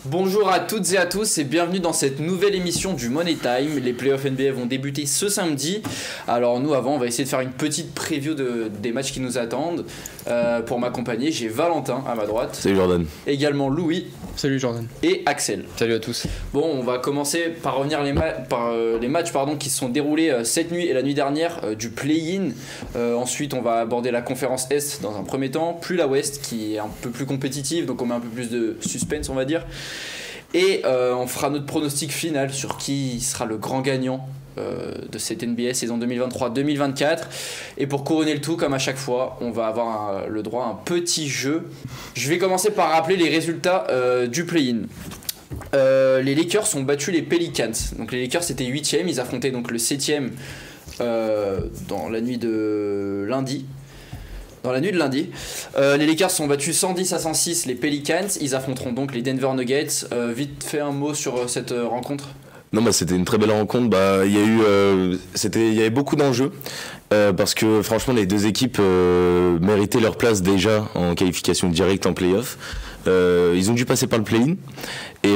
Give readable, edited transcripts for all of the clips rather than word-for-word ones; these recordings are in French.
Bonjour à toutes et à tous et bienvenue dans cette nouvelle émission du Money Time. Les playoffs NBA vont débuter ce samedi. Alors nous avant on va essayer de faire une petite preview des matchs qui nous attendent. Pour m'accompagner j'ai Valentin à ma droite. Salut Jordan. Également Louis. Salut Jordan. Et Axel. Salut à tous. Bon, on va commencer par revenir les matchs qui se sont déroulés cette nuit et la nuit dernière du play-in. Ensuite on va aborder la conférence Est dans un premier temps, puis la Ouest qui est un peu plus compétitive, donc on met un peu plus de suspense on va dire. Et on fera notre pronostic final sur qui sera le grand gagnant de cette NBA saison 2023-2024. Et pour couronner le tout, comme à chaque fois, on va avoir le droit à un petit jeu. Je vais commencer par rappeler les résultats du play-in. Les Lakers ont battu les Pelicans. Donc les Lakers étaient 8e, ils affrontaient donc le 7e dans la nuit de lundi. Les Lakers sont battus 110-106 les Pelicans. Ils affronteront donc les Denver Nuggets. Vite fait un mot sur cette rencontre. Non, c'était une très belle rencontre. Il y avait beaucoup d'enjeux parce que franchement les deux équipes méritaient leur place déjà en qualification directe en play-off. Ils ont dû passer par le play-in et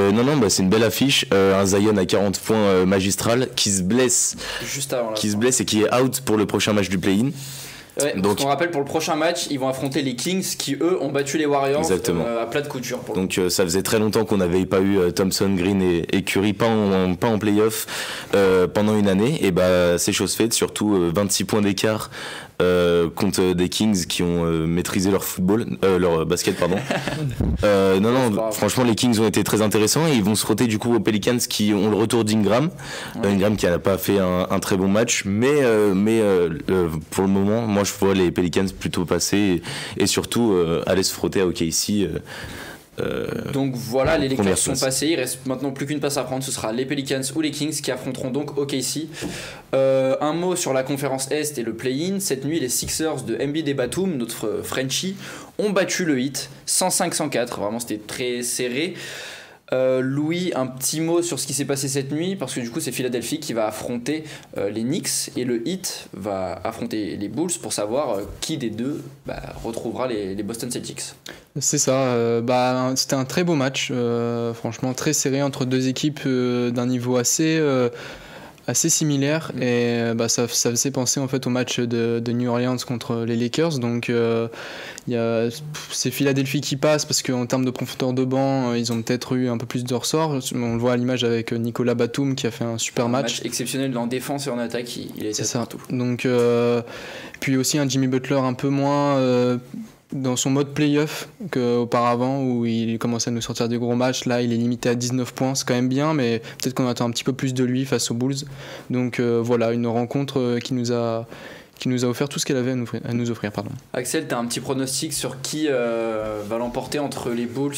c'est une belle affiche. Un Zion à 40 points magistral qui se blesse juste avant et qui est out pour le prochain match du play-in. Ouais, donc on rappelle pour le prochain match ils vont affronter les Kings qui eux ont battu les Warriors à plat de couture donc ça faisait très longtemps qu'on n'avait pas eu Thompson, Green et Curry pas en play-off pendant une année et c'est chose faite, surtout 26 points d'écart contre des Kings qui ont maîtrisé leur basket pardon. Franchement les Kings ont été très intéressants et ils vont se frotter du coup aux Pelicans qui ont le retour d'Ingram. Ingram qui n'a pas fait un très bon match mais pour le moment moi je vois les Pelicans plutôt passer et surtout aller se frotter à OKC. Donc voilà, les Lakers sont passés, il reste maintenant plus qu'une place à prendre, ce sera les Pelicans ou les Kings qui affronteront donc OKC. Un mot sur la conférence Est et le play-in. Cette nuit les Sixers de Embiid et Batum, notre Frenchie, ont battu le Heat 105-104, vraiment c'était très serré. Louis, un petit mot sur ce qui s'est passé cette nuit parce que du coup c'est Philadelphie qui va affronter les Knicks et le Heat va affronter les Bulls pour savoir qui des deux retrouvera les Boston Celtics. C'est ça, c'était un très beau match, franchement très serré entre deux équipes d'un niveau assez similaire et ça faisait penser en fait au match de New Orleans contre les Lakers. Donc c'est Philadelphie qui passe parce qu'en termes de profondeur de banc ils ont peut-être eu un peu plus de ressort. On le voit à l'image avec Nicolas Batum qui a fait un super match exceptionnel en défense et en attaque, il a été partout. Donc puis aussi un Jimmy Butler un peu moins dans son mode play-off qu'auparavant où il commençait à nous sortir des gros matchs. Là il est limité à 19 points, c'est quand même bien mais peut-être qu'on attend un petit peu plus de lui face aux Bulls. Donc voilà, une rencontre qui nous a offert tout ce qu'elle avait à nous offrir. Axel, tu as un petit pronostic sur qui va l'emporter entre les Bulls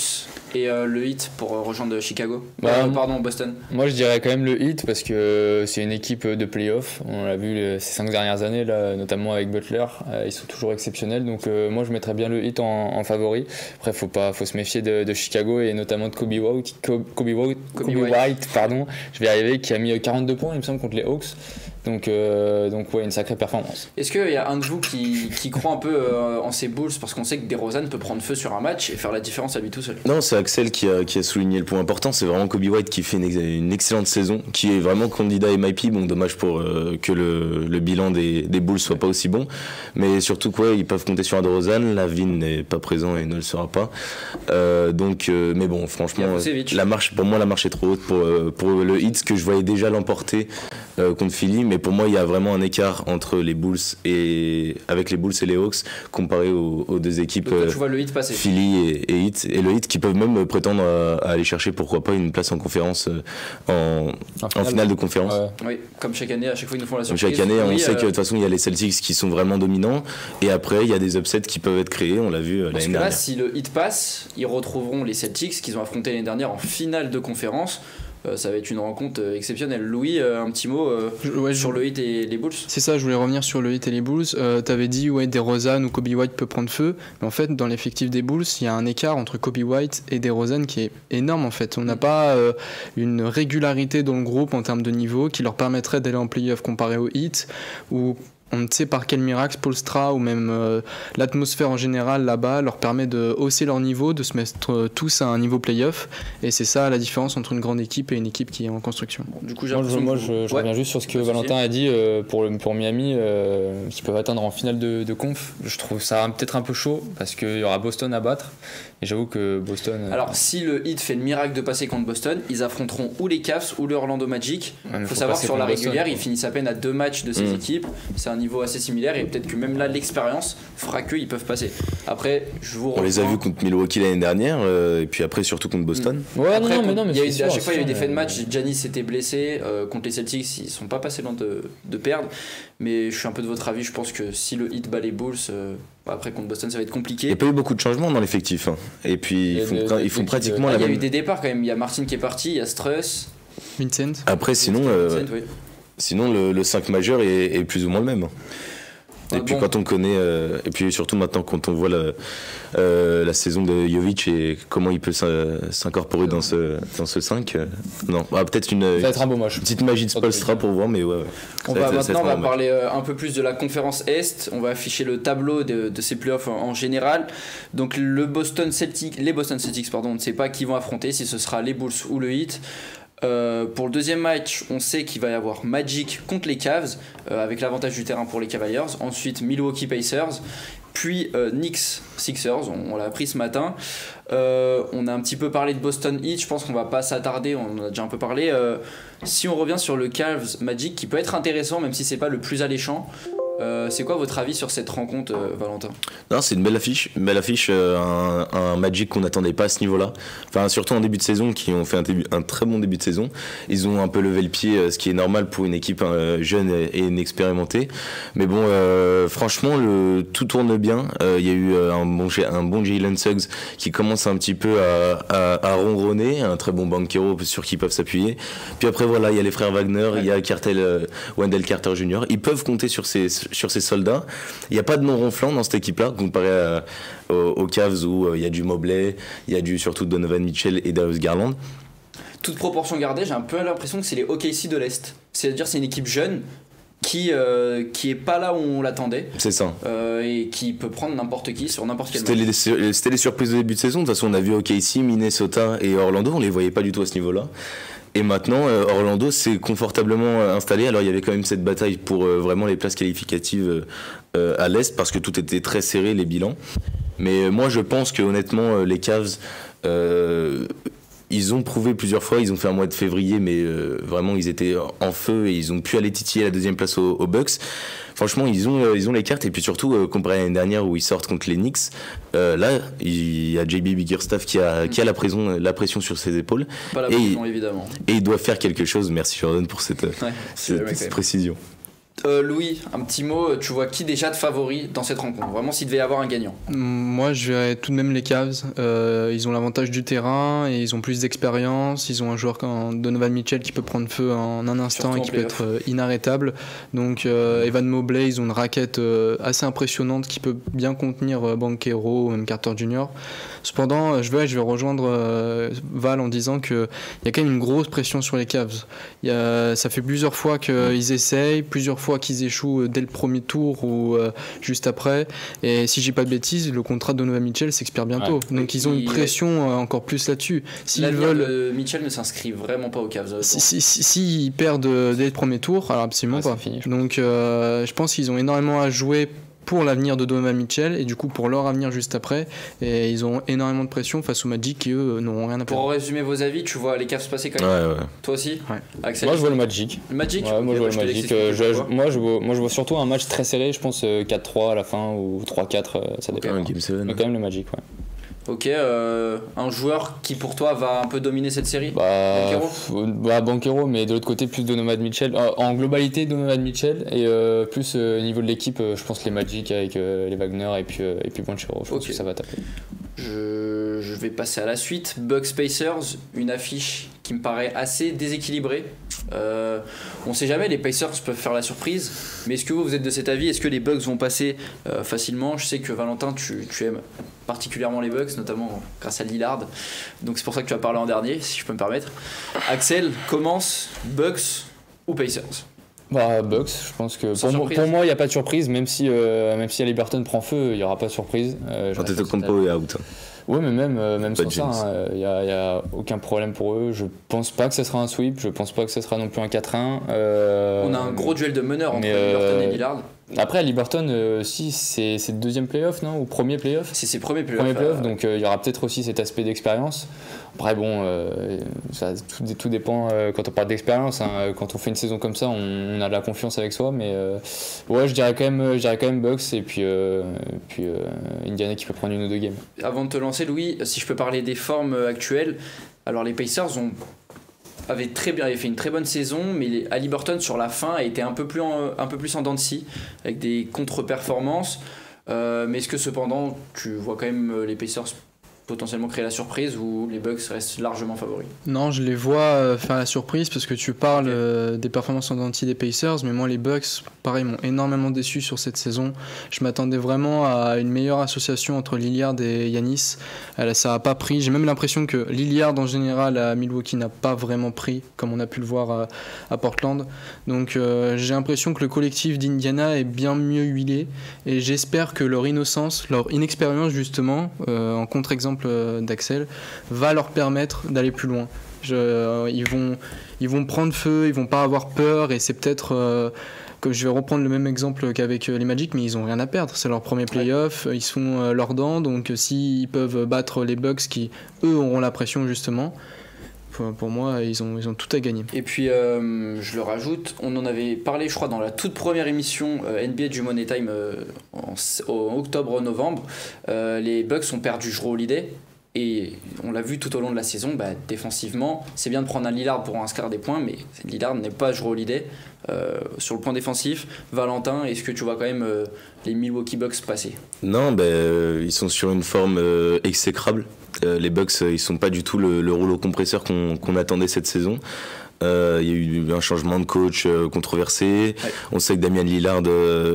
et le Heat pour rejoindre Chicago Boston? Moi je dirais quand même le Heat parce que c'est une équipe de play-off. On l'a vu ces 5 dernières années là, notamment avec Butler, ils sont toujours exceptionnels. Donc moi je mettrais bien le Heat en favori. Après faut se méfier de Chicago et notamment de Kobe White, pardon, je vais y arriver, qui a mis 42 points il me semble contre les Hawks. Donc une sacrée performance. Est-ce qu'il y a un de vous qui croit un peu en ces Bulls parce qu'on sait que DeRozan peut prendre feu sur un match et faire la différence à lui tout seul? Non, c'est Axel qui a souligné le point important, c'est vraiment Kobe White qui fait une excellente saison, qui est vraiment candidat MIP. Bon, dommage pour que le bilan des Bulls soit pas aussi bon, mais surtout ils peuvent compter sur un DeRozan. Lavin n'est pas présent et ne le sera pas. Mais bon, franchement, la marche est trop haute pour le Heat, que je voyais déjà l'emporter contre Philly. Mais pour moi, il y a vraiment un écart entre les Bulls et les Hawks comparé aux deux équipes. Donc, tu vois le Heat passer. Philly et Heat, et le Heat qui peuvent même prétendre à aller chercher pourquoi pas une place en conférence en finale de conférence. Oui, comme chaque année, à chaque fois ils nous font la surprise. Chaque année, on sait que de toute façon il y a les Celtics qui sont vraiment dominants et après il y a des upsets qui peuvent être créés. On l'a vu l'année dernière. Là, si le Heat passe, ils retrouveront les Celtics qu'ils ont affronté l'année dernière en finale de conférence. Ça va être une rencontre exceptionnelle. Louis, un petit mot sur le Heat et les Bulls? C'est ça, je voulais revenir sur le Heat et les Bulls. T'avais dit DeRozan ou Kobe White peut prendre feu, mais en fait dans l'effectif des Bulls il y a un écart entre Kobe White et DeRozan qui est énorme en fait. On n'a pas une régularité dans le groupe en termes de niveau qui leur permettrait d'aller en play-off comparé au Heat, où on ne sait par quel miracle Spoelstra ou même l'atmosphère en général là-bas leur permet de hausser leur niveau, de se mettre tous à un niveau play-off. Et c'est ça la différence entre une grande équipe et une équipe qui est en construction. Bon, du coup, je reviens juste sur ce que Valentin a dit pour Miami, qui peuvent atteindre en finale de conf. Je trouve ça peut-être un peu chaud parce qu'il y aura Boston à battre. Et j'avoue que Boston. Alors, si le Heat fait le miracle de passer contre Boston, ils affronteront ou les Cavs ou le Orlando Magic. Il faut savoir que sur la régulière, ils finissent à peine à 2 matchs de ces équipes. C'est un niveau assez similaire et peut-être que même là, l'expérience fera qu'ils peuvent passer. Après, je vous rejoins. On les a vus contre Milwaukee l'année dernière et puis après, surtout contre Boston. Ouais, après, non, mais à chaque fois, il y a eu des faits de match. Giannis s'était blessé contre les Celtics. Ils sont pas passés loin de perdre. Mais je suis un peu de votre avis. Je pense que si le Heat bat les Bulls. Après contre Boston ça va être compliqué. Il n'y a pas eu beaucoup de changements dans l'effectif hein. Et puis ils font pratiquement la même. Il y a eu des départs quand même, il y a Martin qui est parti, il y a Struss, Vincent. Après sinon le 5 majeur est plus ou moins le même. Et puis quand on connaît et puis surtout maintenant quand on voit la saison de Jovic et comment il peut s'incorporer dans ce 5 non peut-être ça va être un beau match. Une petite magie de Spoelstra pour voir mais ouais. On va parler un peu plus de la conférence Est. On va afficher le tableau de ces playoffs en général. Donc les Boston Celtics on ne sait pas qui vont affronter, si ce sera les Bulls ou le Heat. Pour le deuxième match, on sait qu'il va y avoir Magic contre les Cavs avec l'avantage du terrain pour les Cavaliers. Ensuite Milwaukee Pacers, puis Knicks Sixers, on l'a appris ce matin. On a un petit peu parlé de Boston Heat, je pense qu'on va pas s'attarder, on en a déjà un peu parlé. Si on revient sur le Cavs Magic, qui peut être intéressant même si c'est pas le plus alléchant, c'est quoi votre avis sur cette rencontre, Valentin ? Non, c'est une belle affiche, un Magic qu'on n'attendait pas à ce niveau-là. Enfin, surtout en début de saison, qui ont fait un très bon début de saison. Ils ont un peu levé le pied, ce qui est normal pour une équipe jeune et inexpérimentée. Mais bon, franchement, tout tourne bien. Il y a eu un bon Jalen Suggs qui commence un petit peu à ronronner, un très bon Banchero sur qui ils peuvent s'appuyer. Puis après, voilà, il y a les frères Wagner, il y a Wendell Carter Jr. Ils peuvent compter sur ces soldats. Il n'y a pas de nom ronflant dans cette équipe-là, comparé aux Cavs où il y a du Mobley, il y a surtout Donovan Mitchell et Darius Garland. Toute proportion gardée, j'ai un peu l'impression que c'est les OKC de l'Est. C'est-à-dire c'est une équipe jeune qui est pas là où on l'attendait. C'est ça. Et qui peut prendre n'importe qui sur n'importe quel match. C'était les surprises au début de saison. De toute façon, on a vu OKC, Minnesota et Orlando, on les voyait pas du tout à ce niveau-là. Et maintenant, Orlando s'est confortablement installé. Alors, il y avait quand même cette bataille pour vraiment les places qualificatives à l'Est, parce que tout était très serré, les bilans. Mais moi, je pense que honnêtement, les Cavs, ils ont prouvé plusieurs fois. Ils ont fait un mois de février, mais vraiment, ils étaient en feu et ils ont pu aller titiller la deuxième place aux Bucks. Franchement, ils ont les cartes. Et puis surtout, comparé à l'année dernière où ils sortent contre les Knicks, là, il y a JB Bickerstaff qui a la pression sur ses épaules. Pas la pression, évidemment. Et il doit faire quelque chose. Merci Jordan pour cette précision. Louis, un petit mot, tu vois qui déjà de favori dans cette rencontre ? Vraiment, s'il devait y avoir un gagnant. Moi, je verrais tout de même les Cavs. Ils ont l'avantage du terrain et ils ont plus d'expérience. Ils ont un joueur comme Donovan Mitchell qui peut prendre feu en un instant et qui peut être inarrêtable. Donc, Evan Mobley, ils ont une raquette assez impressionnante qui peut bien contenir Banchero ou même Carter Jr. Cependant, je vais rejoindre Val en disant qu'il y a quand même une grosse pression sur les Cavs. Ça fait plusieurs fois qu'ils essayent, plusieurs fois qu'ils échouent dès le premier tour ou juste après. Et si j'ai pas de bêtises, le contrat de Donovan Mitchell s'expire bientôt. Ouais. Donc ils ont une pression encore plus là-dessus. Mitchell ne s'inscrit vraiment pas aux Cavs. S'ils perdent dès le premier tour, alors absolument pas. Fini, donc je pense qu'ils ont énormément à jouer pour l'avenir de Donovan Mitchell et du coup pour leur avenir juste après, et ils ont énormément de pression face aux Magic qui eux n'auront rien à perdre. Pour résumer vos avis, tu vois les Cavs passer quand même. Ouais. Toi aussi. Ouais. Axel, moi je vois le Magic. Le Magic. Ouais, moi je vois le Magic. Moi je vois surtout un match très serré, je pense 4-3 à la fin ou 3-4, ça dépend. Mais quand même le Magic, ouais. Ok, un joueur qui pour toi va un peu dominer cette série ? Banchero, mais de l'autre côté plus Donovan Mitchell. En globalité Donovan Mitchell et plus au niveau de l'équipe, je pense les Magic avec les Wagner et puis Banchero. Je pense que ça va taper. Je vais passer à la suite. Bucks Pacers, une affiche qui me paraît assez déséquilibrée. On sait jamais, les Pacers peuvent faire la surprise, mais est-ce que vous êtes de cet avis ? Est-ce que les Bucks vont passer facilement ? Je sais que Valentin, tu aimes particulièrement les Bucks, notamment grâce à Lillard, donc c'est pour ça que tu vas parler en dernier, si je peux me permettre. Axel, commence, Bucks ou Pacers ? Bucks, je pense que pour moi il n'y a pas de surprise, même si Haliburton prend feu, il n'y aura pas de surprise. Antetokounmpo est out. Oui, mais même sans ça, il n'y a aucun problème pour eux. Je pense pas que ce sera un sweep, je pense pas que ce sera non plus un 4-1. On a un gros duel de meneurs entre Haliburton et Lillard. Après, Haliburton, si c'est le deuxième playoff, non? Ou premier playoff? C'est ses premiers playoffs. Donc il y aura peut-être aussi cet aspect d'expérience. Après, bon, tout dépend quand on parle d'expérience. Hein, quand on fait une saison comme ça, on a de la confiance avec soi. Mais ouais, je dirais quand même Bucks et puis Indiana qui peut prendre une ou deux games. Avant de te lancer, Louis, si je peux parler des formes actuelles, alors les Pacers avait fait une très bonne saison, mais Haliburton sur la fin a été un peu plus en dents de scie, avec des contre-performances. Mais est-ce que cependant tu vois quand même les Pacers potentiellement créer la surprise ou les Bucks restent largement favoris? Non, je les vois faire la surprise parce que tu parles des performances en dents de scie des Pacers, mais moi les Bucks, pareil, m'ont énormément déçu sur cette saison. Je m'attendais vraiment à une meilleure association entre Lillard et Giannis. Ça n'a pas pris. J'ai même l'impression que Lillard en général à Milwaukee n'a pas vraiment pris, comme on a pu le voir à Portland. Donc j'ai l'impression que le collectif d'Indiana est bien mieux huilé et j'espère que leur innocence, leur inexpérience justement, en contre-exemple d'Axel, va leur permettre d'aller plus loin. Ils vont prendre feu, ils vont pas avoir peur et c'est peut-être que je vais reprendre le même exemple qu'avec les Magic, mais ils ont rien à perdre, c'est leur premier playoff, ils sont leurs dents, donc s'ils peuvent battre les Bucks qui eux auront la pression justement, pour moi ils ont tout à gagner. Et puis je le rajoute, on en avait parlé je crois dans la toute première émission NBA du Money Time en octobre-novembre. Les Bucks ont perdu Jrue Holiday et on l'a vu tout au long de la saison, défensivement c'est bien de prendre un Lillard pour inscrire des points, mais Lillard n'est pas Jrue Holiday. Sur le point défensif, Valentin, est-ce que tu vois quand même les Milwaukee Bucks passer? Non, ils sont sur une forme exécrable. Les Bucks, ils sont pas du tout le rouleau compresseur qu'on attendait cette saison. Il y a eu un changement de coach controversé. Ouais. On sait que Damian Lillard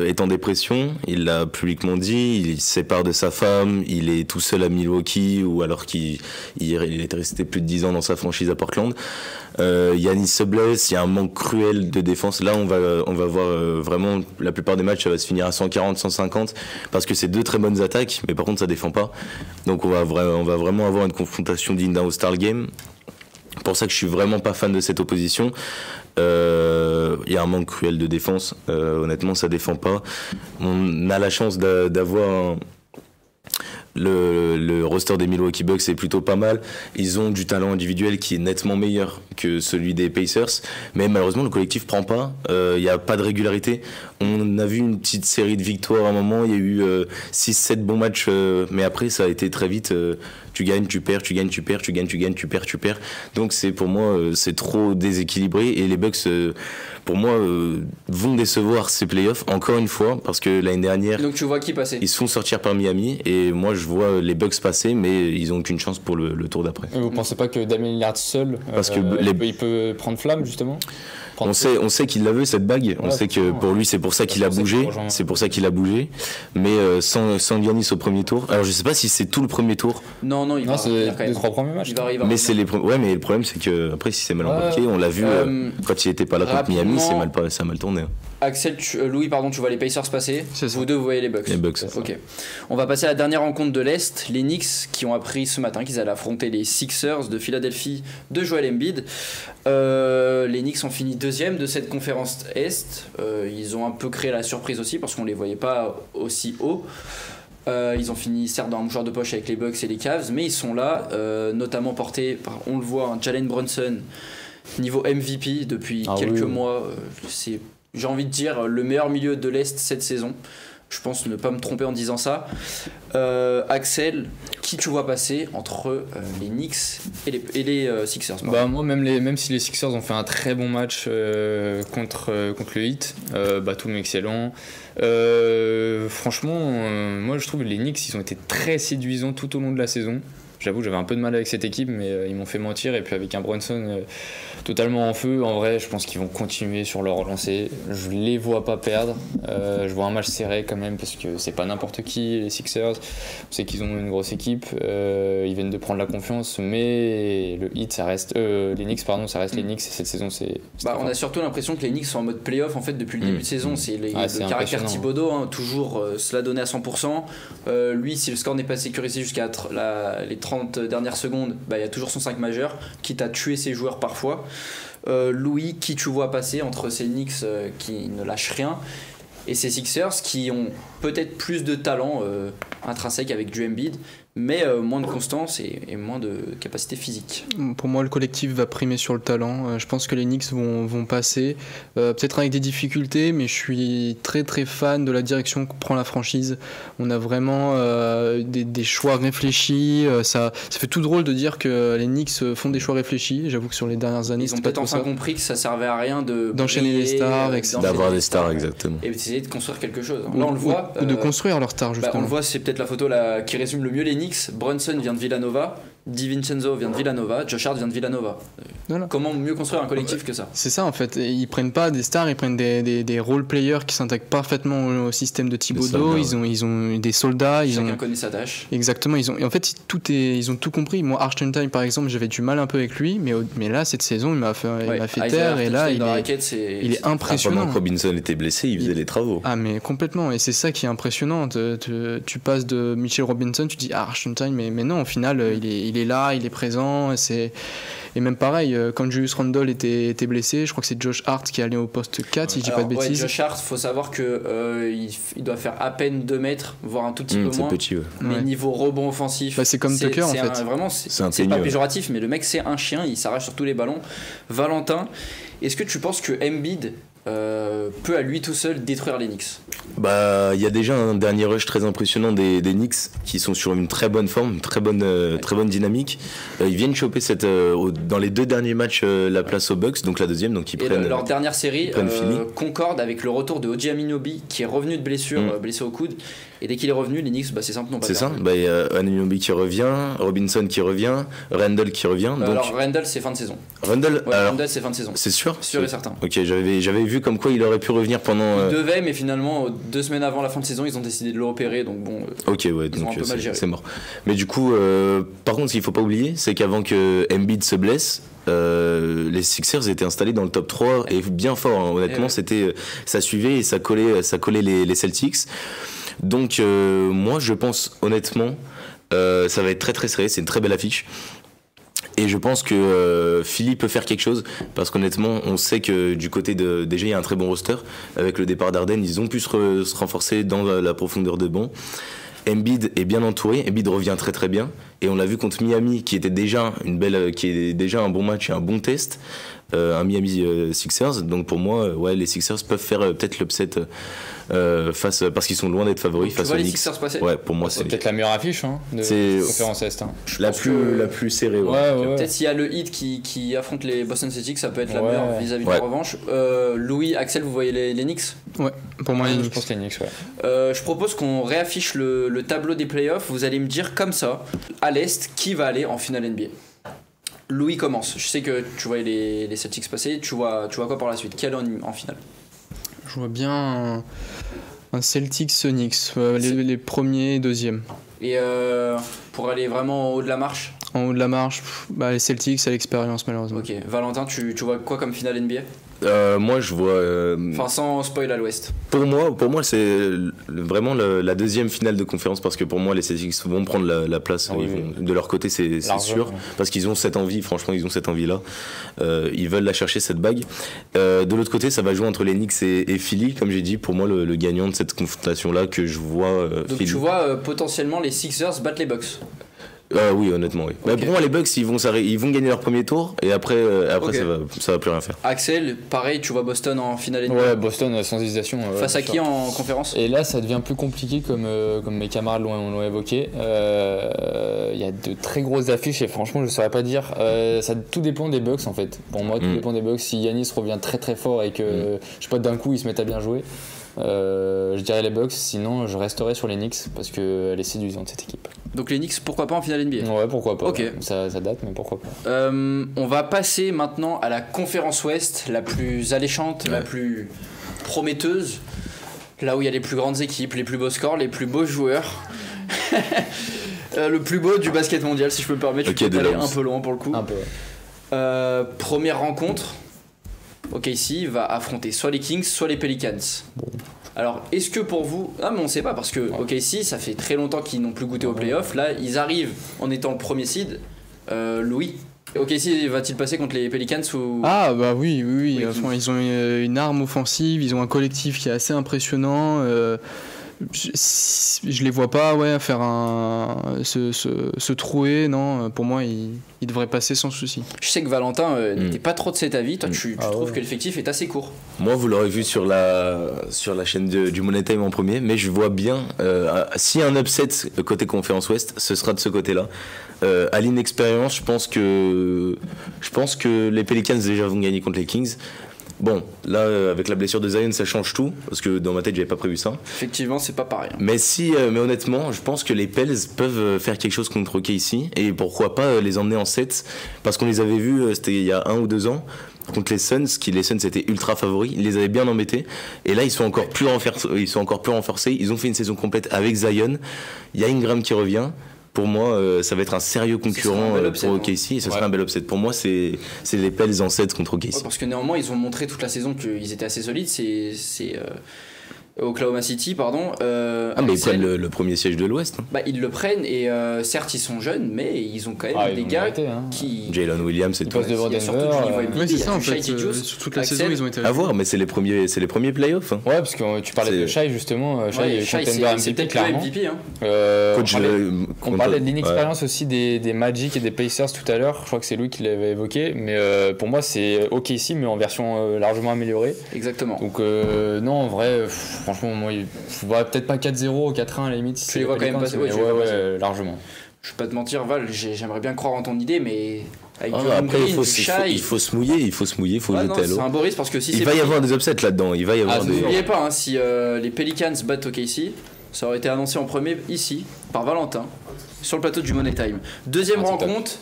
est en dépression. Il l'a publiquement dit. Il se sépare de sa femme. Il est tout seul à Milwaukee, ou alors qu'il est resté plus de 10 ans dans sa franchise à Portland. Giannis se blesse. Il y a un manque cruel de défense. Là, on va voir vraiment la plupart des matchs, ça va se finir à 140, 150, parce que c'est deux très bonnes attaques, mais par contre, ça défend pas. Donc, on va vraiment avoir une confrontation digne d'un All-Star Game. Pour ça que je suis vraiment pas fan de cette opposition. Il y a un manque cruel de défense. Honnêtement, ça défend pas. On a la chance d'avoir le roster des Milwaukee Bucks, c'est plutôt pas mal. Ils ont du talent individuel qui est nettement meilleur que celui des Pacers, mais malheureusement le collectif prend pas. Il n'y a pas de régularité. On a vu une petite série de victoires à un moment, il y a eu 6-7 bons matchs, mais après ça a été très vite, tu gagnes, tu perds, tu gagnes, tu perds, tu gagnes, tu gagnes, tu perds, tu perds. Donc c'est, pour moi, c'est trop déséquilibré, et les Bucks, pour moi, vont décevoir ces playoffs encore une fois, parce que l'année dernière, donc tu vois qui passer? Ils se font sortir par Miami, et moi je vois les Bucks passer, mais ils n'ont aucune chance pour le tour d'après. Et vous pensez pas que Damian Lillard seul, parce que il peut prendre flamme justement? On sait qu'il la veut, cette bague. On sait que pour lui, c'est pour ça qu'il a bougé. C'est pour ça qu'il a bougé. Mais sans Giannis au premier tour. Alors je sais pas si c'est tout le premier tour. Non, il va c'est les 3 premiers matchs. Mais c'est mais le problème c'est que après, si c'est mal embarqué, on l'a vu quand il était pas là contre Miami, ça a mal tourné. Axel, Louis, tu vois les Pacers passer. Vous deux, vous voyez les Bucks. Les Bucks. Ok. On va passer à la dernière rencontre de l'Est. Les Knicks qui ont appris ce matin qu'ils allaient affronter les Sixers de Philadelphie de Joel Embiid. Les Knicks ont fini deuxième de cette conférence Est. Ils ont un peu créé la surprise aussi parce qu'on les voyait pas aussi haut. Ils ont fini certes dans un mouchoir de poche avec les Bucks et les Cavs, mais ils sont là, notamment portés par, on le voit, un Jalen Brunson niveau MVP depuis quelques mois. C'est, j'ai envie de dire, le meilleur milieu de l'Est cette saison. Je pense ne pas me tromper en disant ça. Axel, qui tu vois passer entre les Knicks et les Sixers? Moi, même si les Sixers ont fait un très bon match contre le Heat, Batum excellent. Franchement, moi je trouve que les Knicks ils ont été très séduisants tout au long de la saison. J'avoue, j'avais un peu de mal avec cette équipe, mais ils m'ont fait mentir. Et puis avec un Brunson totalement en feu, en vrai, je pense qu'ils vont continuer sur leur relancée. Je les vois pas perdre. Je vois un match serré quand même, parce que c'est pas n'importe qui, les Sixers. On sait qu'ils ont une grosse équipe. Ils viennent de prendre la confiance, mais le Heat, ça reste les Knicks, pardon, ça reste les Knicks. Et cette saison, c'est on a surtout l'impression que les Knicks sont en mode playoff en fait depuis le début de saison. C'est le caractère Thibodeau, hein, toujours se la donner à 100%. Lui, si le score n'est pas sécurisé jusqu'à les 30 dernières secondes, il y a toujours son 5 majeur, quitte à tuer ses joueurs parfois. Louis, qui tu vois passer entre ces Knicks qui ne lâchent rien et ces Sixers qui ont peut-être plus de talent intrinsèque avec du Embiid, mais moins de constance et moins de capacité physique. Pour moi, le collectif va primer sur le talent. Je pense que les Knicks vont passer, peut-être avec des difficultés, mais je suis très très fan de la direction que prend la franchise. On a vraiment des choix réfléchis. Ça fait tout drôle de dire que les Knicks font des choix réfléchis. J'avoue que sur les dernières années, ils ont peut-être enfin compris que ça servait à rien d'enchaîner les stars, etc. D'avoir des stars, exactement. Et d'essayer de construire quelque chose. Là, on le voit. Ou de construire leurs stars, justement. On le voit, c'est peut-être la photo là, qui résume le mieux les Knicks. Brunson vient de Villanova, DiVincenzo vient de Villanova, Josh Hart vient de Villanova. Voilà. Comment mieux construire un collectif que ça ? C'est ça en fait, ils prennent pas des stars, ils prennent des role players qui s'intègrent parfaitement au système de Thibodeau, ils ont des soldats, chacun connaît sa tâche. Exactement, et en fait ils ont tout compris. Moi Hartenstein par exemple, j'avais du mal un peu avec lui, mais là cette saison il m'a fait taire et là il est impressionnant. Pendant que Robinson était blessé, il faisait les travaux. Ah mais complètement, et c'est ça qui est impressionnant. Tu passes de Mitchell Robinson, tu dis Hartenstein, mais non, au final il est là, il est présent, et même pareil, quand Julius Randle était blessé, je crois que c'est Josh Hart qui allait au poste 4, si je dis pas de bêtises. Josh Hart, faut savoir que il doit faire à peine 2 mètres, voire un tout petit peu moins. Petit, mais niveau rebond offensif, c'est comme Tucker en fait. Vraiment, c'est pas péjoratif, mais le mec c'est un chien, il s'arrache sur tous les ballons. Valentin, est-ce que tu penses que Embiid peut à lui tout seul détruire les Knicks? Il y a déjà un dernier rush très impressionnant des Knicks qui sont sur une très bonne forme, une très bonne dynamique. Ils viennent choper dans les 2 derniers matchs la place aux Bucks, donc la deuxième, donc ils prennent. Leur dernière série concorde avec le retour de OG Anunoby qui est revenu de blessure, blessé au coude. Et dès qu'il est revenu, les Knicks, c'est simple, non pas. C'est ça. Il y a Anunoby qui revient, Robinson qui revient, Randle qui revient. Alors Randle c'est fin de saison. Randle c'est fin de saison. C'est sûr. Sûr et certain. Ok, j'avais vu comme quoi il aurait pu revenir pendant. Il devait, mais finalement 2 semaines avant la fin de saison, ils ont décidé de le repérer, donc bon. Ok, ouais, donc c'est mort. Mais du coup, par contre, ce qu'il faut pas oublier, c'est qu'avant que Embiid se blesse, les Sixers étaient installés dans le top 3 et bien fort. Hein. Honnêtement, ça suivait et ça collait les Celtics. Donc moi je pense honnêtement ça va être très très serré, c'est une très belle affiche et je pense que Philly peut faire quelque chose parce qu'honnêtement on sait que du côté déjà il y a un très bon roster avec le départ d'Harden, ils ont pu se renforcer dans la profondeur de banc. Embiid est bien entouré, Embiid revient très très bien et on l'a vu contre Miami qui est déjà un bon match et un bon test. Un Miami Sixers, donc pour moi les Sixers peuvent faire peut-être l'upset parce qu'ils sont loin d'être favoris face aux Knicks. Sixers passer. Ouais, pour moi c'est peut-être la meilleure affiche de conférence Est. La plus serrée. Peut-être s'il y a le Heat qui affronte les Boston Celtics, ça peut être la meilleure vis-à-vis de la revanche. Louis, Axel, vous voyez les Knicks? Ouais, pour moi les Knicks. Je pense les Knicks, je propose qu'on réaffiche le tableau des playoffs. Vous allez me dire comme ça, à l'Est, qui va aller en finale NBA? Louis commence. Je sais que tu vois les Celtics passer. Tu vois quoi par la suite? Qui allait en finale? Je vois bien un Celtics Knicks, les premiers et deuxièmes. Et pour aller vraiment en haut de la marche? En haut de la marche, les Celtics à l'expérience malheureusement. Ok. Valentin, tu vois quoi comme finale NBA? Moi je vois enfin sans spoil à l'ouest. Pour moi c'est vraiment la deuxième finale de conférence parce que pour moi les Celtics vont prendre la place de leur côté c'est sûr parce qu'ils ont cette envie, franchement ils ont cette envie là, ils veulent la chercher cette bague. De l'autre côté ça va jouer entre les Knicks et Philly comme j'ai dit, pour moi le gagnant de cette confrontation là que je vois donc Philly. Tu vois potentiellement les Sixers battre les Bucks? Oui, honnêtement, oui. Okay. Pour moi, les Bucks, ils vont gagner leur premier tour et après ça va plus rien faire. Axel, pareil, tu vois Boston en finale NBA? Ouais, Boston sans hésitation. Face à qui en conférence? Et là, ça devient plus compliqué comme mes camarades l'ont évoqué. Il y a de très grosses affiches et franchement, je ne saurais pas dire. Tout dépend des Bucks en fait. Pour moi, tout dépend des Bucks. Si Giannis revient très très fort et que, je sais pas, d'un coup, ils se mettent à bien jouer. Je dirais les Bucks, sinon je resterai sur les Knicks parce qu'elle est séduisante cette équipe. Donc les Knicks, pourquoi pas en finale NBA? Ouais, pourquoi pas. Ok. Ouais. Ça date, mais pourquoi pas. On va passer maintenant à la conférence Ouest, la plus alléchante, la plus prometteuse, là où il y a les plus grandes équipes, les plus beaux scores, les plus beaux joueurs. Le plus beau du basket mondial, si je peux me permettre. Je peux aller un peu loin pour le coup. Un peu, ouais. Première rencontre, OKC va affronter soit les Kings, soit les Pelicans. Bon. Alors, est-ce que pour vous... Ah, mais on sait pas, parce que OKC, ça fait très longtemps qu'ils n'ont plus goûté aux playoffs. Là, ils arrivent en étant le premier seed. Louis, OKC va-t-il passer contre les Pelicans ou... Ah, bah oui. Enfin, ils ont une arme offensive, ils ont un collectif qui est assez impressionnant. Je les vois pas faire se trouer, non. Pour moi, ils devraient passer sans souci. Je sais que Valentin n'était pas trop de cet avis. Toi, tu trouves que l'effectif est assez court. Moi, vous l'aurez vu sur la chaîne du Money Time en premier, mais je vois bien, s'il y a un upset côté conférence Ouest, ce sera de ce côté-là. À l'inexpérience, je pense que les Pelicans déjà vont gagner contre les Kings. Bon, là, avec la blessure de Zion, ça change tout, parce que dans ma tête, j'avais pas prévu ça. Effectivement, c'est pas pareil. Mais honnêtement, je pense que les Pels peuvent faire quelque chose contre OKC, et pourquoi pas les emmener en 7, parce qu'on les avait vus, c'était il y a 1 ou 2 ans, contre les Suns, les Suns étaient ultra favoris, ils les avaient bien embêtés, et là, ils sont encore plus renforcés, ils ont fait une saison complète avec Zion, il y a Ingram qui revient. Pour moi, ça va être un sérieux concurrent pour OKC et ce sera un bel upset. Pour moi, c'est les Pels en 7 contre OKC. Parce que néanmoins, ils ont montré toute la saison qu'ils étaient assez solides. C'est Oklahoma City, pardon. Mais ils prennent le premier siège de l'Ouest. Bah, ils le prennent et certes, ils sont jeunes, mais ils ont quand même des gars qui. Jalen Williams et tout. Surtout du niveau MVP. Ouais, c'est ça en fait. Sur toute la saison, ils ont été. À voir, mais c'est les premiers playoffs. Hein. Ouais, parce que tu parlais de Shai justement. Shai c'est peut-être le MVP. On parlait de l'inexpérience aussi des Magic et des Pacers tout à l'heure. Je crois que c'est lui qui l'avait évoqué. Mais pour moi, c'est OKC, mais en version largement améliorée. Exactement. Donc, non, en vrai. Franchement, moi, il faudra peut-être pas 4-0, 4-1 à la limite. Tu les vois quand même passer. Ouais, largement. Je vais pas te mentir, Val, j'aimerais bien croire en ton idée, mais avec après, il faut se mouiller, il faut jeter à l'eau. C'est un beau risque parce que si il va y avoir des upsets là-dedans. N'oubliez pas, si les Pelicans battent OKC, ça aurait été annoncé en premier ici par Valentin sur le plateau du Money Time. Deuxième rencontre.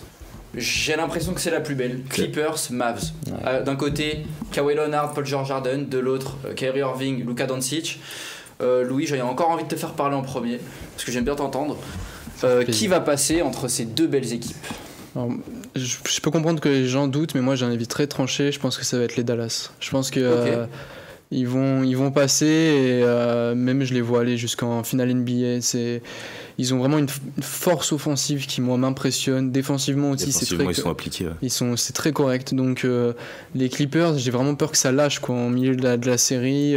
J'ai l'impression que c'est la plus belle. Clippers, Mavs. Ouais. D'un côté, Kawhi Leonard, Paul George Harden. De l'autre, Kyrie Irving, Luka Doncic. Louis, j'avais encore envie de te faire parler en premier parce que j'aime bien t'entendre. Qui va passer entre ces deux belles équipes? Alors, je peux comprendre que les gens doutent, mais moi j'ai un avis très tranché. Je pense que ça va être les Dallas. Je pense que ils vont passer et même je les vois aller jusqu'en finale NBA. Ils ont vraiment une force offensive qui moi m'impressionne. Défensivement aussi, ils sont appliqués. Ouais. C'est très correct. Donc les Clippers, j'ai vraiment peur que ça lâche en milieu de la série.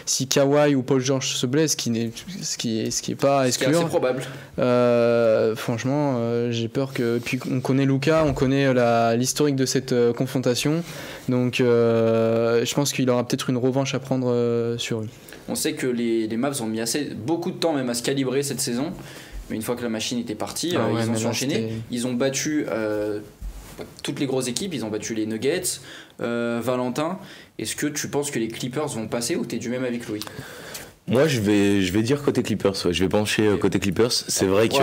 Si Kawhi ou Paul George se blessent, ce qui est pas à exclure. C'est assez probable. Franchement, j'ai peur que. Puis on connaît Luka, on connaît l'historique de cette confrontation. Donc je pense qu'il aura peut-être une revanche à prendre sur eux. On sait que les Mavs ont mis beaucoup de temps même à se calibrer cette saison, mais une fois que la machine était partie, ils ont enchaîné. Ils ont battu toutes les grosses équipes, ils ont battu les Nuggets. Valentin, est-ce que tu penses que les Clippers vont passer ou t'es du même avis que Louis? Moi, je vais dire côté Clippers. Ouais. Je vais pencher côté Clippers. C'est vrai que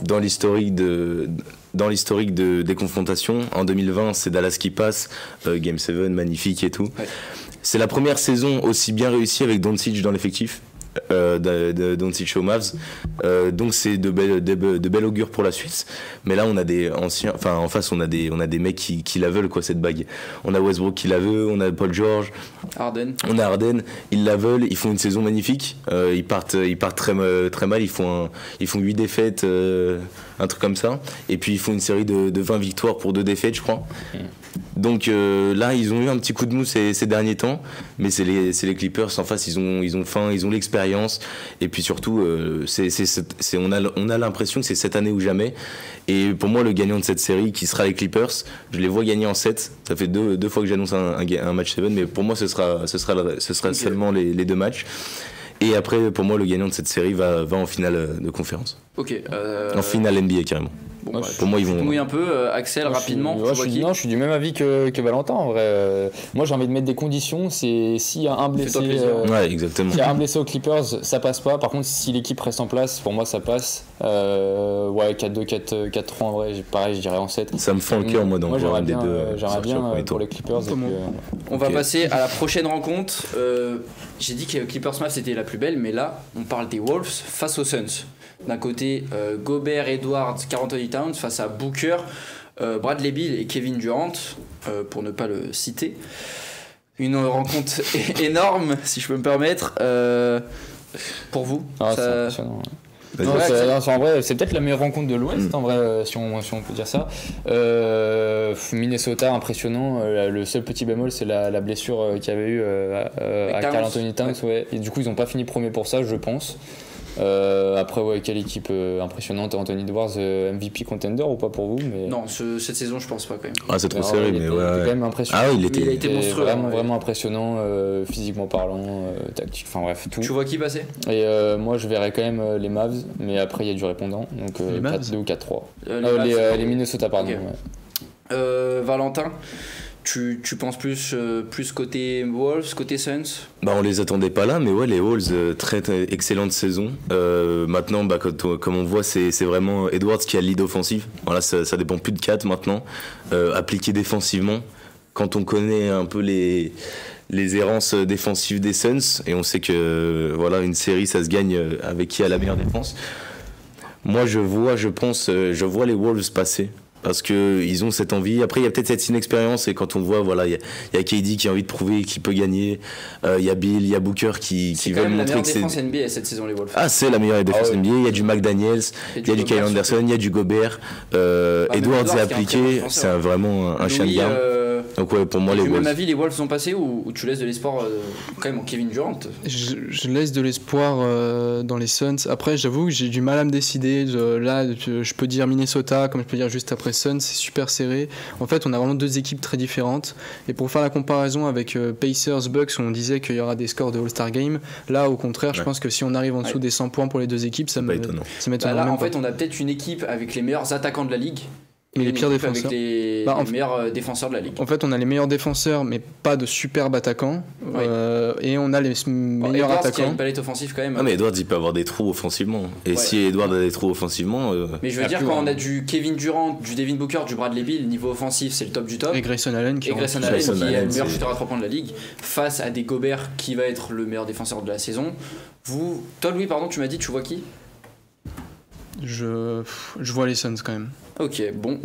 dans l'historique des confrontations, en 2020, c'est Dallas qui passe. Game 7, magnifique et tout. Ouais. C'est la première saison aussi bien réussie avec Doncic dans l'effectif. De Doncic aux Mavs, donc c'est de belles augures pour la suite. Mais là on a des anciens, enfin en face on a des mecs qui la veulent quoi, cette bague. On a Westbrook qui la veut, on a Paul George, on a Harden, ils la veulent, ils font une saison magnifique. Ils partent très mal, ils font 8 défaites, un truc comme ça, et puis ils font une série de 20 victoires pour 2 défaites je crois. Donc là ils ont eu un petit coup de mou ces derniers temps, mais c'est les Clippers en face, ils ont faim, ils ont l'expérience, et puis surtout on a l'impression que c'est cette année ou jamais. Et pour moi le gagnant de cette série qui sera les Clippers, je les vois gagner en 7. Ça fait deux fois que j'annonce un match 7, mais pour moi ce sera seulement les 2 matchs. Et après pour moi le gagnant de cette série va en finale de conférence. En finale NBA carrément. Bon, Moi, bah, Pour moi, ils tu te vont. mouilles un peu, Axel, Moi, rapidement. je suis, non, je suis du même avis que Valentin en vrai. Moi j'ai envie de mettre des conditions, c'est s'il y a un blessé. Fais-toi plaisir. Ouais, exactement. S'il y a un blessé aux Clippers, ça passe pas. Par contre, si l'équipe reste en place, pour moi ça passe. Ouais, 4-2, 4-3 en vrai, pareil, je dirais en 7. Ça me fend le cœur, moi, d'en voir j'aimerais un des bien, deux. j'aimerais sortir au bien premier pour tour. les Clippers. et Comment puis, On va Ok. passer à la prochaine rencontre. J'ai dit que Clippers Mavs c'était la plus belle, mais là, on parle des Wolves face aux Suns. D'un côté, Gobert, Edwards, Karl Anthony Towns face à Booker, Bradley Beal et Kevin Durant, pour ne pas le citer. Une rencontre énorme, si je peux me permettre. Pour vous, Ah, c'est ça- impressionnant. Vas-y. Non, Ouais, en vrai, c'est peut-être la meilleure rencontre de l'Ouest, en vrai, si on peut dire ça. Minnesota, impressionnant. Le seul petit bémol, c'est la blessure qu'il y avait eu à Towns. Karl Anthony Towns. Ouais. Et du coup, ils n'ont pas fini premier pour ça, je pense. Après, ouais, quelle équipe impressionnante. Anthony Edwards, MVP contender ou pas pour vous, mais... Non, cette saison, je pense pas quand même. Ah, c'est trop Alors, serré, il mais était- ouais. il était ouais. quand même impressionnant. Ah, il Mais il a était. été monstrueux. Vraiment, ouais. vraiment impressionnant, physiquement parlant, tactique, enfin bref, tout. Tu vois qui passer Et moi, je verrais quand même les Mavs, mais après, il y a du répondant, donc Les Mavs 4-2 ou 4-3. Mavs, Les Minnesota, pardon. Ok. Ouais. Valentin, tu penses plus côté Wolves, côté Suns? Bah, on les attendait pas là, mais ouais, les Wolves, très excellente saison. Maintenant, bah, comme on voit, c'est vraiment Edwards qui a le lead offensif. Voilà, ça dépend plus de 4 maintenant. Appliqué défensivement, quand on connaît un peu les errances défensives des Suns, et on sait que voilà, une série, ça se gagne avec qui a la meilleure défense. Moi, je vois les Wolves passer. Parce qu'ils ont cette envie. Après, il y a peut-être cette inexpérience. Et quand on voit, voilà, il y a KD qui a envie de prouver qu'il peut gagner. Il y a Bill, il y a Booker qui C'est quand veulent même la montrer meilleure que c'est. défense NBA cette saison, les Wolves. Ah, c'est la meilleure défense Ah ouais. NBA. Il y a du McDaniels, Et il y a du Kyle Gobert, Anderson, surtout. il y a du Gobert. même Edwards Edwards, est qui est un très bon appliqué. défenseur. C'est vraiment un chien de Louis, garde. Donc, ouais, pour moi, les du même Wolves. avis, les Wolves sont passés ou tu laisses de l'espoir quand même en Kevin Durant? Je laisse de l'espoir dans les Suns. Après, j'avoue que j'ai du mal à me décider. Là, je peux dire Minnesota, comme je peux dire juste après Suns, c'est super serré. En fait, on a vraiment deux équipes très différentes. Et pour faire la comparaison avec Pacers, Bucks, où on disait qu'il y aura des scores de All-Star Game, là, au contraire, je Ouais. pense que si on arrive en dessous Ouais. des 100 points pour les deux équipes, ça Pas étonnant. m'étonnerait Là, même en pas. fait, on a peut-être une équipe avec les meilleurs attaquants de la ligue. Mais et les une pires équipe défenseurs. Avec les Bah, en meilleurs défenseurs de la ligue. En fait, on a les meilleurs défenseurs, mais pas de superbes attaquants. Oui. Et on a les meilleurs Edwards qui a attaquants. une palette offensive quand même. Ah, mais Edwards, il peut avoir des trous offensivement. Et Ouais. si Edwards a des trous offensivement. Mais je veux Ah, dire, plus quand loin. on a du Kevin Durant, du Devin Booker, du Bradley Beal, niveau offensif, c'est le top du top. Et Grayson Allen qui Et Grayson rentre. Allen, Grayson qui est Allen, le meilleur c'est- shooter à 3 points de la ligue, face à des Gobert qui va être le meilleur défenseur de la saison. Toi, Louis, pardon, tu m'as dit, tu vois qui? Je vois les Suns quand même. Ok, bon. Le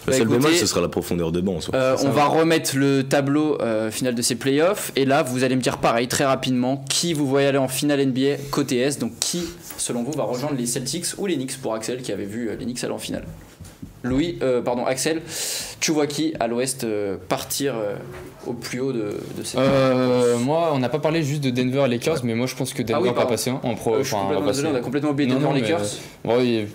Bah, seul bémol, écoutez, ce sera la profondeur de banc. en soi. on va remettre le tableau final de ces playoffs. Et là, vous allez me dire pareil, très rapidement, qui vous voyez aller en finale NBA côté Est. Donc, qui, selon vous, va rejoindre les Celtics ou les Knicks pour Axel qui avait vu les Knicks aller en finale. Axel, tu vois qui à l'Ouest partir au plus haut de cette Moi, on n'a pas parlé juste de Denver Lakers, mais moi je pense que Denver oui, va pardon. passer en pro. Je suis enfin, complètement va désolé, on passer. a complètement oublié Non, Denver non, mais, Lakers.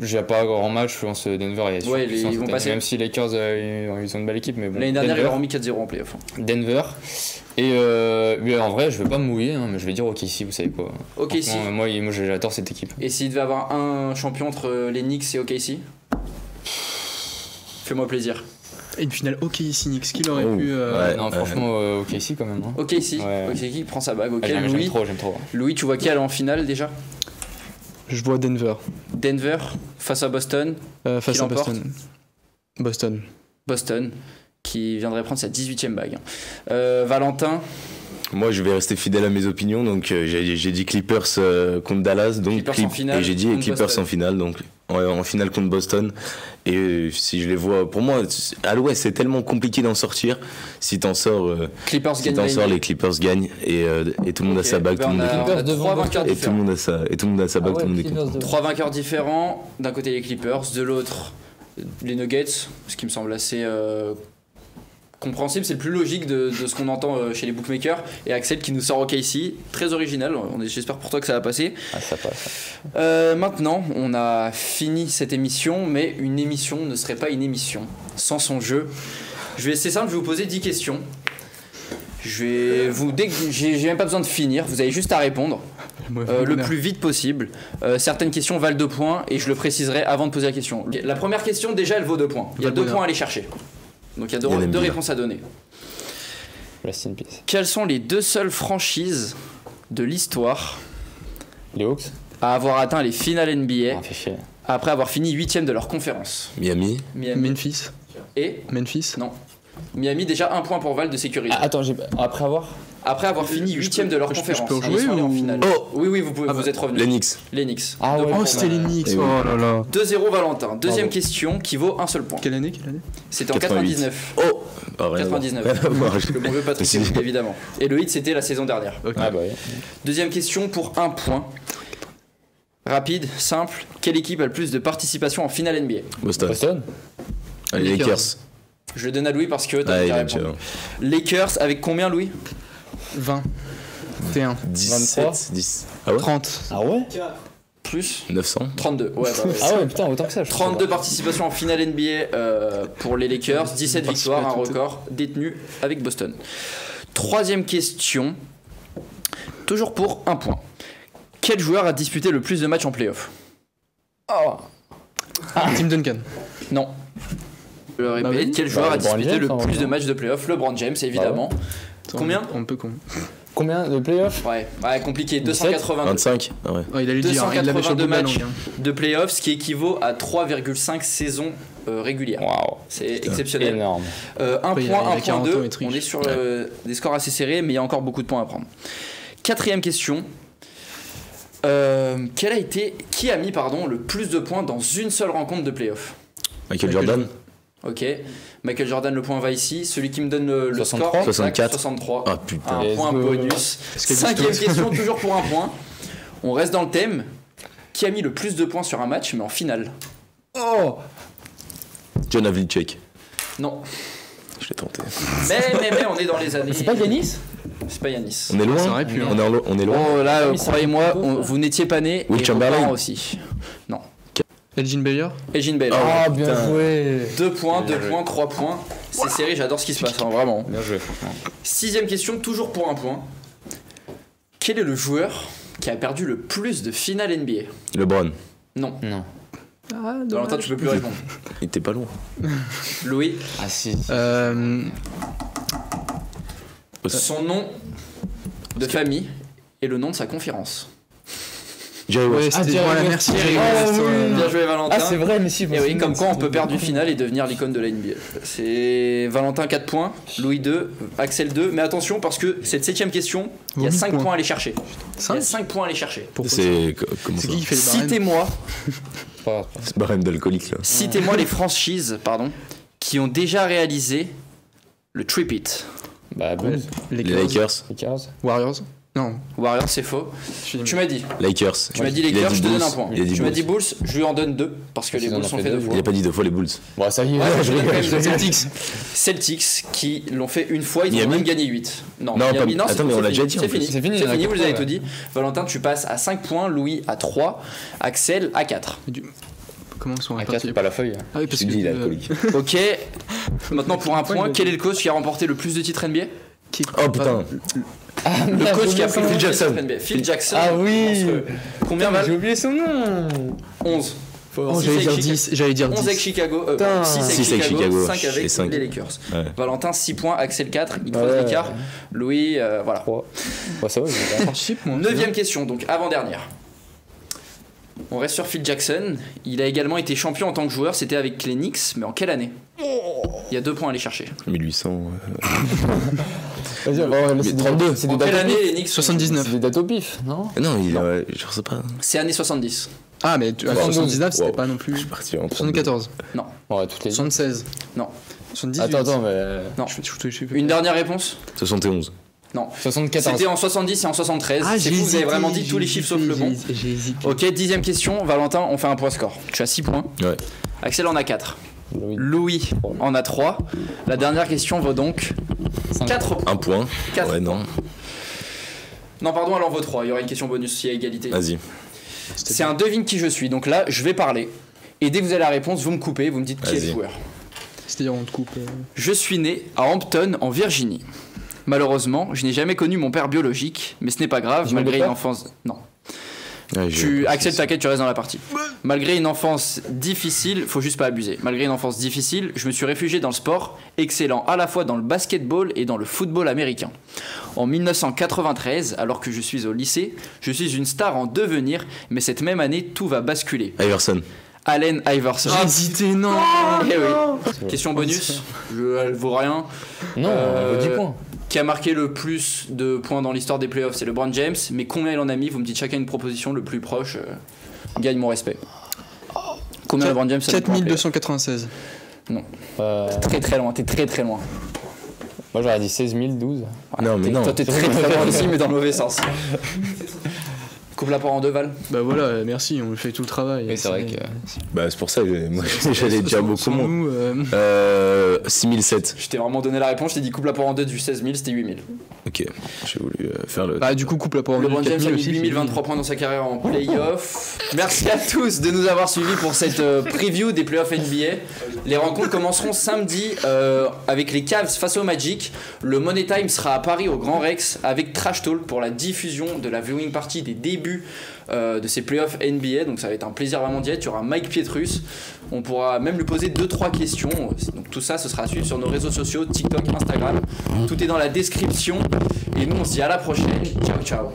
J'ai pas grand match, je pense Denver il y a Ouais, surpuissance ils vont cette passer. année, même si Lakers ils ont une belle équipe, mais bon. L'année dernière, ils Denver, leur ont mis 4-0 en playoff. Denver. Et mais en vrai, je vais pas me mouiller, hein, mais je vais dire OKC, vous savez quoi. OKC. Franchement, moi j'adore cette équipe. Et s'il devait avoir un champion entre les Knicks et OKC? Fais-moi plaisir. Et une finale OKC Knicks, qui l'aurait Oh, pu. ouais. Non, franchement, OKC quand même. Hein. OKC. Ouais. OKC prend sa bague. Ok, Ah, j'aime Louis. j'aime trop. Louis, tu vois qui aller en finale déjà? Je vois Denver Denver face à Boston. face Qui à l'emporte Boston. Boston, qui viendrait prendre sa 18e bague. Valentin, Moi, je vais rester fidèle à mes opinions. Donc, j'ai dit Clippers contre Dallas. Donc, Clippers en finale et j'ai dit contre Clippers Boston. en finale. Donc, en finale contre Boston. Et si je les vois, pour moi, à l'Ouest, c'est tellement compliqué d'en sortir. Si t'en sors, Clippers gagne les Clippers gagnent. Et tout le monde a sa bague, tout le monde est content. on a trois vainqueurs Et tout le différents. monde a sa bague, tout le monde est content. Trois vainqueurs différents. D'un côté les Clippers, de l'autre les Nuggets, ce qui me semble assez compréhensible. C'est le plus logique de ce qu'on entend chez les bookmakers. Et Axel qui nous sort OKC, très original. J'espère pour toi que ça va passer. Ah, ça passe. Maintenant, on a fini cette émission, mais une émission ne serait pas une émission sans son jeu. C'est simple, je vais vous poser 10 questions. J'ai même pas besoin de finir, vous avez juste à répondre. le plus vite possible. Certaines questions valent 2 points et je le préciserai avant de poser la question. La première question, déjà, elle vaut 2 points. Il y a 2 points à aller chercher. Donc il y a deux réponses à donner. Rest in peace. Quelles sont les 2 seules franchises de l'histoire Les Hawks. à avoir atteint les finales NBA Fait chier. après avoir fini 8ème de leur conférence? Miami. Memphis. Et Memphis. non. Miami, déjà 1 point pour Val de sécurité. Attends, après avoir Après avoir fini 8ème de leur conférence. je peux Ils rejouer sont allés en ou- finale. Oh Oui, vous êtes revenus. Les Knicks. Les Knicks. Ah Deux ouais. points Oh, pour c'était Val. les Knicks. Eh oui. Oh là là. 2-0 Valentin. Deuxième Bravo. question qui vaut un seul point. Quelle année C'était en 88. 99. Oh ah, rien à voir. 99. Rien à voir. Le bon vieux Patrick Si. Ewing, évidemment. Et le hit, c'était la saison dernière. Ah bah oui. Deuxième question pour 1 point. Rapide, simple. Quelle équipe a le plus de participation en finale NBA? Boston. Boston. Allez, Lakers. Lakers. Je le donne à Louis parce que t'as Ah, il déjà a répondu. déjà. Lakers avec combien, Louis? 20. T1. 17, 10. Ah ouais 30. Ah ouais. Plus 900. 32. Ouais, bah ouais. Ah ouais, putain, autant que ça. je 32 crois. participations en finale NBA pour les Lakers, 17 victoires, un record détenu avec Boston. Troisième question, toujours pour 1 point. Quel joueur a disputé le plus de matchs en playoff? Tim Duncan. Non. Je le répète, oui. quel joueur a LeBron disputé James, le en plus vrai. de matchs de playoff? LeBron James, évidemment. Combien? On peut Combien de playoffs? Ouais, compliqué. 17, 282 25. Ah ouais. il allait le dire. Il l'avait sur 282 le bout de la matchs langue, hein. de playoff, ce qui équivaut à 3,5 saisons régulières. Waouh. C'est exceptionnel. Énorme. Un Après, il point, a 1 point 40 ans, 2. il triche. On est sur des scores assez serrés, mais il y a encore beaucoup de points à prendre. Quatrième question. Qui a mis le plus de points dans une seule rencontre de playoff? Michael Jordan. Ok. Michael Jordan, le point va ici. Celui qui me donne le 63. score. 64. 63. Ah putain. Un Let's point go. bonus. qu'il y a Cinquième du question, toujours pour 1 point. On reste dans le thème. Qui a mis le plus de points sur un match, mais en finale? Oh. John Havlicek. Non. Je l'ai tenté. Mais on est dans les années. C'est pas Yanis? C'est pas Yanis. On est loin. Ça aurait pu, hein. On est loin. Oh là, mais ça croyez-moi, fait beaucoup, vous n'étiez pas né. Will et vos Chamberlain. parents aussi. Non. Elgin Baylor. Elgin Baylor. Ah, bien joué. 2 points, 2 Bien points, 3 points. C'est serré, j'adore ce qui se passe, hein, vraiment. Bien joué, franchement. Sixième question, toujours pour 1 point. Quel est le joueur qui a perdu le plus de finales NBA? LeBron. Non. Non. Ah, Valentin, tu peux plus répondre. Il était pas loin. Louis, Ah si. son nom de famille et le nom de sa conférence. Jerry Ouais, West. c'était Jerry voilà, West. merci. Jerry Jerry West, West, oui. ouais. Bien joué, Valentin. Ah c'est vrai, mais si. Et oui, comme quoi on peut perdre une finale et devenir l'icône de la NBA. C'est Valentin 4 points, Louis 2, Axel 2. Mais attention parce que cette 7ème question, il y a Vaut 5 huit points points. à aller chercher. Il y a 5 points à aller chercher. Pourquoi ça C'est comment C'est ça qui fait les barèmes? Citez-moi C'est barème d'alcoolique là. Citez-moi les franchises qui ont déjà réalisé le trip-it. Bah Bulls. Les Lakers. Lakers. Warriors. Non. Warriors, c'est faux. Tu m'as dit. Lakers. Tu m'as dit Il a Lakers, je te donne Bulls. un point. Il a dit Tu m'as Bulls. dit Bulls, je lui en donne 2 parce que les Ils en Bulls ont sont fait fait 2 deux, fois. Il a pas dit 2 fois les Bulls. Bon ça y est. Ouais, je je donne quand même rigole. deux. Celtics. Celtics qui l'ont fait une fois, ils ont Miami même gagné 8. Non, Non, Miami, pas- c'est- attends, mais on c'est l'a fini. déjà dit, en C'est plus. fini, C'est fini, c'est il y en a fini, que vous avez trois, tout dit. Valentin, tu passes à 5 points, Louis à 3, Axel à 4. Comment ils sont À 4, répartis? c'est pas la feuille. Ah oui, Je parce te que. dis, il est alcoolique. Ok, maintenant pour un point, quel est le coach qui a remporté le plus de titres NBA? Oh putain. Le coach qui a pris le Phil plus de Jackson. titres NBA. Phil Jackson. Ah oui. monstrueux. Combien Val? J'ai oublié son nom. 11. Oh, Six j'allais avec dire Chicago. 10. J'allais dire 11 avec 10. Chicago, Putain. 6 avec 6 avec Chicago, Chicago, 5 avec et cinq. les Lakers. Ouais. Valentin 6 points, Axel 4, il creuse Ouais. l'écart. Louis, voilà. 3. Bah ça va, j'ai pas. Chip, moi. 9ème question, donc avant-dernière. On reste sur Phil Jackson. Il a également été champion en tant que joueur, c'était avec les Knicks, mais en quelle année? Il y a 2 points à aller chercher. 1800. Vas-y, on va laisser Mais 32. C'est En des quelle dates au année pif. les Knicks sont- 79. C'est des dates au pif, non? Non, il je sais pas. C'est année 70. Ah, mais 79, c'était Wow. pas non Je suis plus. parti en 74. Ouais, toutes les. 76. Non. 78. Attends, mais. Non. Je fais tous les chiffres. Une dernière réponse? 71. Non. 74. C'était en 70 et en 73. Ah, C'est fou, vous avez vraiment dit tous les chiffres sauf le bon. J'ai hésité. Ok, 10ème question. Valentin, on fait un point score. Tu as 6 points. Ouais. Axel en a 4. Louis. Louis en a 3. La dernière question vaut donc 4 points. Un point. 4 Ouais, non. Non, pardon, elle en vaut 3. Il y aura une question bonus s'il y a égalité. Vas-y. C'est un devine qui je suis. Donc là, je vais parler. Et dès que vous avez la réponse, vous me coupez, vous me dites qui est le Vas-y. joueur. C'est-à-dire, on te coupe. Je suis né à Hampton, en Virginie. Malheureusement, je n'ai jamais connu mon père biologique, mais ce n'est pas grave, Jimmy malgré Butler une enfance. Non. Ouais, Tu acceptes ta quête, tu restes dans la partie. Malgré une enfance difficile, faut juste pas abuser. Malgré une enfance difficile, je me suis réfugié dans le sport, excellent à la fois dans le basketball et dans le football américain. En 1993, alors que je suis au lycée, je suis une star en devenir, mais cette même année, tout va basculer. Iverson. Allen Iverson. J'ai hésité, non. Eh oui. Question bonus, elle vaut rien. Non, elle vaut 10 points. Qui a marqué le plus de points dans l'histoire des playoffs, c'est LeBron James. Mais combien il en a mis? Vous me dites chacun une proposition, le plus proche gagne mon respect. Combien LeBron James a mis 4296. Non. Très très loin, t'es très très loin. Moi j'aurais dit 16 000, 12. Non, mais non. Toi t'es très très loin aussi, mais dans le mauvais sens. Coupe la part en deux, Val. Bah voilà, merci, on fait tout le travail. Oui, c'est vrai que. Bah, c'est pour ça que moi, j'allais dire beaucoup moins. Nous, 6007. Je t'ai vraiment donné la réponse, je t'ai dit coupe la part en deux du 16 000, c'était 8 000. Ok, j'ai voulu faire le. bah du coup, coupe la part en deux. LeBron James a mis aussi, 8023 points dans sa carrière en playoff. Merci à tous de nous avoir suivis pour cette preview des playoffs NBA. Les rencontres commenceront samedi avec les Cavs face au Magic. Le Money Time sera à Paris au Grand Rex avec Trash Talk pour la diffusion de la viewing party des débuts de ces playoffs NBA. Donc ça va être un plaisir vraiment d'y être. Il y aura Mike Pietrus. On pourra même lui poser 2-3 questions. Donc tout ça, ce sera à suivre sur nos réseaux sociaux, TikTok, Instagram. Tout est dans la description. Et nous, on se dit à la prochaine. Ciao, ciao.